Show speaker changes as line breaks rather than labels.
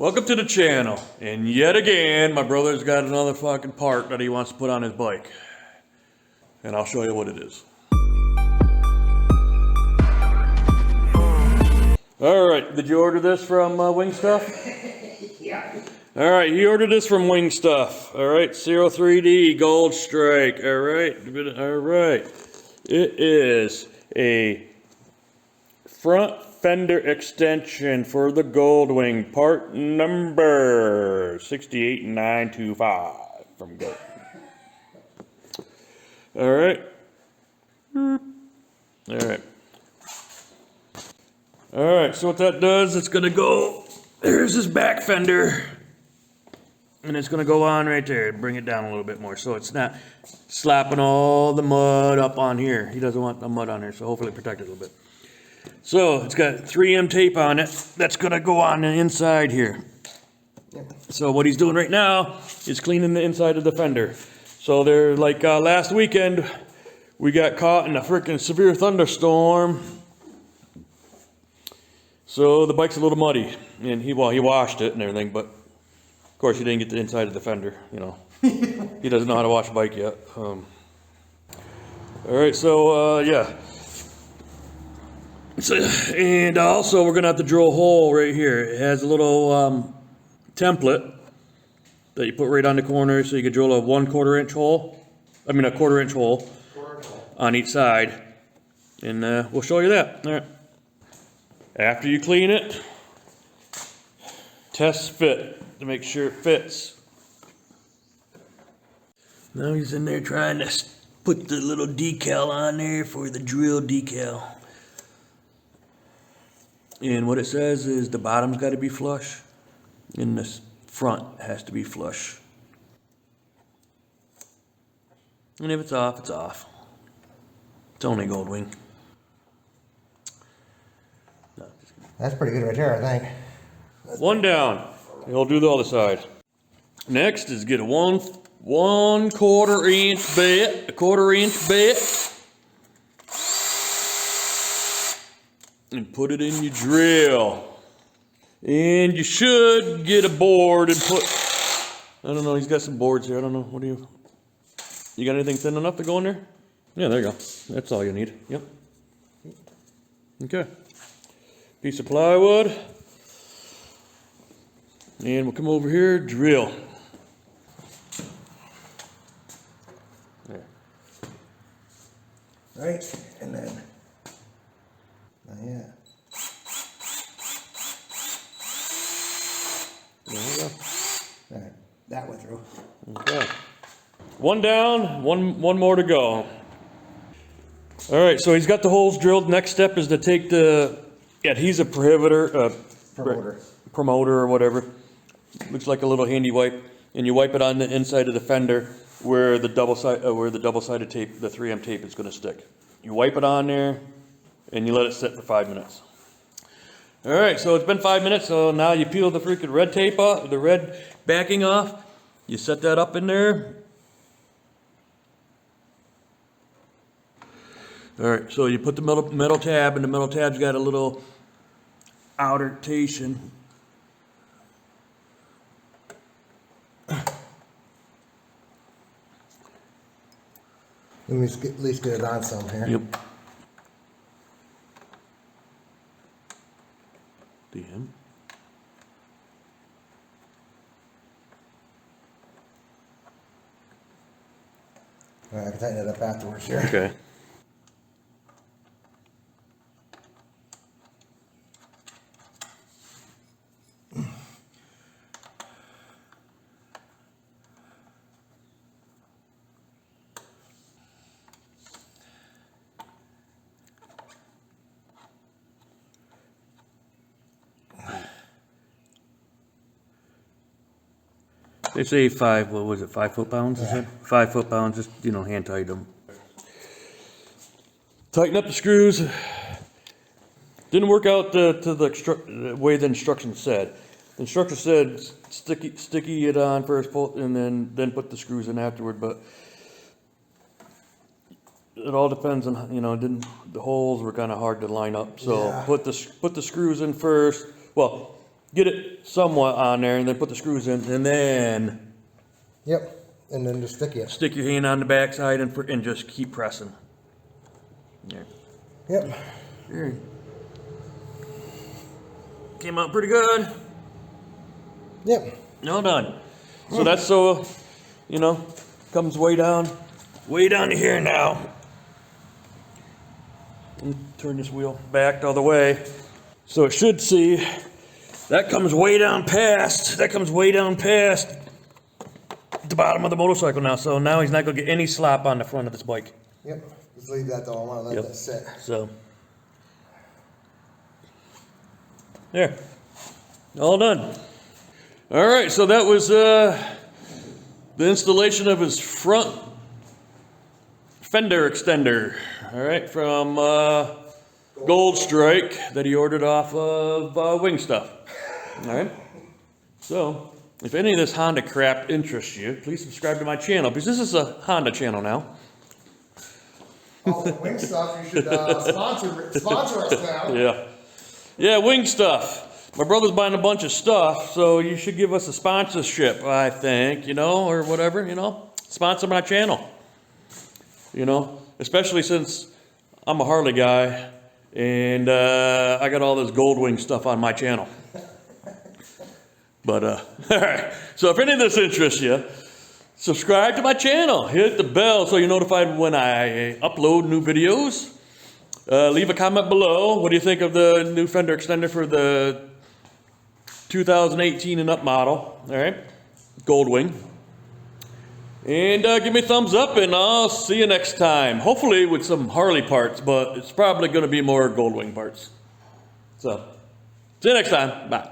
Welcome to the channel, and yet again, my brother's got another fucking part that he wants to put on his bike. And I'll show you what it is. Alright, did you order this from Wing Stuff?
Yeah.
Alright, he ordered this from Wing Stuff. Alright, 03D Goldstrike. Alright. It is a front fender extension for the Goldwing, part number 68925 from Gold. Alright. Alright, so what that does, it's gonna go, there's this back fender, and it's gonna go on right there, bring it down a little bit more, so it's not slapping all the mud up on here. He doesn't want the mud on there, so hopefully protect it a little bit. So it's got 3M tape on it, that's gonna go on the inside here. So what he's doing right now is cleaning the inside of the fender. So they're like last weekend, we got caught in a freaking severe thunderstorm. So the bike's a little muddy, and he washed it and everything, but of course he didn't get the inside of the fender, you know. He doesn't know how to wash a bike yet. All right, so yeah. So, and also we're gonna have to drill a hole right here. It has a little template that you put right on the corner, so you can drill a 1/4 inch hole. I mean a 1/4 inch hole on each side, and we'll show you that. All right. After you clean it, test fit to make sure it fits. Now he's in there trying to put the little decal on there for the drill decal. And what it says is the bottom's got to be flush and the front has to be flush. And if it's off, it's off. It's only Goldwing.
That's pretty good right there, I think.
One down. He'll do the other side. Next is get a 1/4 inch bit, a 1/4 inch bit, and put it in your drill. And you should get a board and put, I don't know, he's got some boards here, I don't know, what do you got anything thin enough to go in there? Yeah, there you go. That's all you need, yep. Okay. Piece of plywood. And we'll come over here, drill. There.
Right, and then, yeah.
There we go.
All right, that went through.
Okay. One down, one more to go. All right, so he's got the holes drilled. Next step is to take the adhesive promoter or whatever. Looks like a little handy wipe, and you wipe it on the inside of the fender where the double-sided tape, the 3M tape, is going to stick. You wipe it on there, and you let it sit for 5 minutes. All right, so it's been 5 minutes. So now you peel the freaking red tape off, the red backing off. You set that up in there. All right, so you put the metal tab, and the metal tab's got a little outertation.
Let me at least get it on some here.
Yep. Damn.
All right, I can tighten it up afterwards here.
Okay. They say 5 foot-pounds?
Yeah.
5 foot-pounds, just, you know, hand tighten them. Tighten up the screws. Didn't work out to the way the instructions said. The instructions said sticky it on first, and then put the screws in afterward, but it all depends on, you know, the holes were kind of hard to line up. So
yeah.
put the screws in first. Well, get it somewhat on there, and then put the screws in, and then
Yep. And then just stick it.
stick your hand on the backside and just keep pressing. There.
Yep.
There. Came out pretty good.
Yep.
No done. So that's you know, comes way down to here now. Turn this wheel back the other way. So it should see, that comes way down past the bottom of the motorcycle now. So now he's not gonna get any slop on the front of this bike.
Yep. Just leave that though. I want to let that sit.
So, there, all done. All right, so that was the installation of his front fender extender. All right, from Goldstrike that he ordered off of Wing Stuff. All right, so if any of this Honda crap interests you, please subscribe to my channel, because this is a Honda channel now.
Oh, Wing Stuff, you should sponsor us now.
Yeah, Wing Stuff. My brother's buying a bunch of stuff, so you should give us a sponsorship, I think, you know, or whatever, you know. Sponsor my channel. You know, especially since I'm a Harley guy, and I got all this Goldwing stuff on my channel. But, all right. So if any of this interests you, subscribe to my channel. Hit the bell so you're notified when I upload new videos. Leave a comment below. What do you think of the new fender extender for the 2018 and up model? All right, Goldwing. And give me a thumbs up, and I'll see you next time. Hopefully with some Harley parts, but it's probably going to be more Goldwing parts. So, see you next time. Bye.